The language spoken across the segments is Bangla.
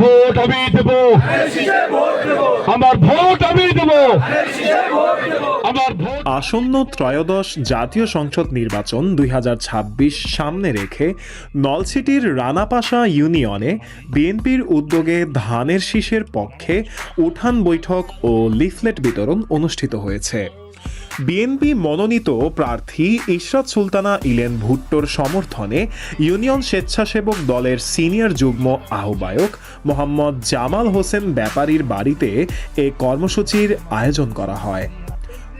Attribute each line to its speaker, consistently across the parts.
Speaker 1: ভোট আমি দেব, আমার ভোট আমি দেব, আমার ভোট।
Speaker 2: আসন্ন ত্রয়োদশ জাতীয় সংসদ নির্বাচন 2026 সামনে রেখে নলছিটির রানাপাশা ইউনিয়নে বিএনপির উদ্যোগে ধানের শীষের পক্ষে উঠান বৈঠক ও লিফলেট বিতরণ অনুষ্ঠিত হয়েছে। বিএনপি মনোনীত প্রার্থী ইশরাত সুলতানা ইলেন ভুট্টোর সমর্থনে ইউনিয়ন স্বেচ্ছাসেবক দলের সিনিয়র যুগ্ম আহ্বায়ক মোহাম্মদ জামাল হোসেন ব্যাপারীর বাড়িতে এ কর্মসূচির আয়োজন করা হয়।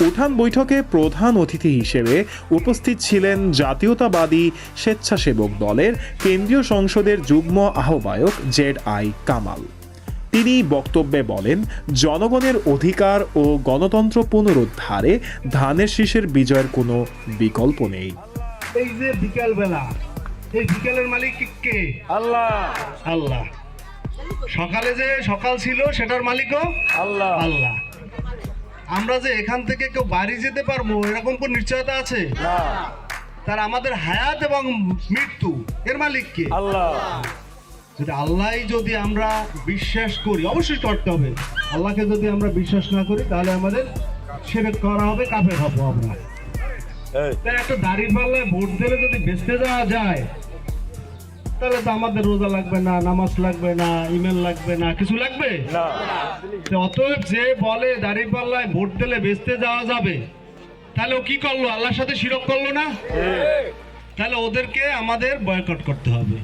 Speaker 2: উঠান বৈঠকে প্রধান অতিথি হিসেবে উপস্থিত ছিলেন জাতীয়তাবাদী স্বেচ্ছাসেবক দলের কেন্দ্রীয় সংসদের যুগ্ম আহ্বায়ক জেড.আই. কামাল। তিনি বক্তব্যে বলেন, জনগণের অধিকার ও গণতন্ত্র পুনরুদ্ধারে ধানের শীষের বিজয়ের কোনো বিকল্প নেই।
Speaker 3: এই যে বিকাল বেলা, এই বিকালের মালিক কে? আল্লাহ। আল্লাহ। সকালে যে সকাল ছিল সেটার মালিকও আল্লাহ। আল্লাহ। আমরা যে এখান থেকে কেউ বাড়ি যেতে পারবো এরকম কোন নিশ্চয়তা আছে? না। তার আমাদের হায়াত এবং মৃত্যু এর মালিক কে? আল্লাহ। যদি আল্লাহই যদি আমরা বিশ্বাস করি, অবশ্যই করতে হবে। আল্লাহকে যদি আমরা বিশ্বাস না করি তাহলে আমাদের শিরক করা হবে, কাফের হবো আমরা। তাই একটা দাঁড়িপাল্লায় ভোট দিলে যদি বেঁচতে যাওয়া যায় তাহলে তো আমাদের রোজা লাগবে না, নামাজ লাগবে না, ইমেল লাগবে না, কিছু লাগবে না। অতএব যে বলে দাঁড়িপাল্লায় ভোট দিলে বেঁচতে যাওয়া যাবে, তাহলে ও কি করলো? আল্লাহর সাথে শিরক করলো না? তাহলে ওদেরকে আমাদের বয়কট করতে হবে।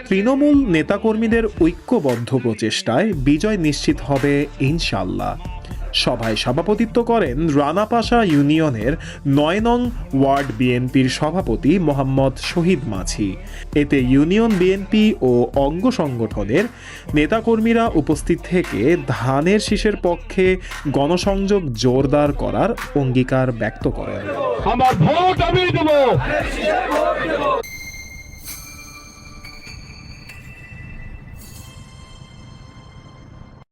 Speaker 2: তৃণমূল নেতাকর্মীদের ঐক্যবদ্ধ প্রচেষ্টায় বিজয় নিশ্চিত হবে ইনশাল্লাহ। সভায় সভাপতিত্ব করেন রানাপাশা ইউনিয়নের ৯ নং ওয়ার্ড বিএনপির সভাপতি মোহাম্মদ শহীদ মাঝি। এতে ইউনিয়ন বিএনপি ও অঙ্গ সংগঠনের নেতাকর্মীরা উপস্থিত থেকে ধানের শীষের পক্ষে গণসংযোগ জোরদার করার অঙ্গীকার ব্যক্ত করেন।
Speaker 1: আমার ভোট আমি দেব,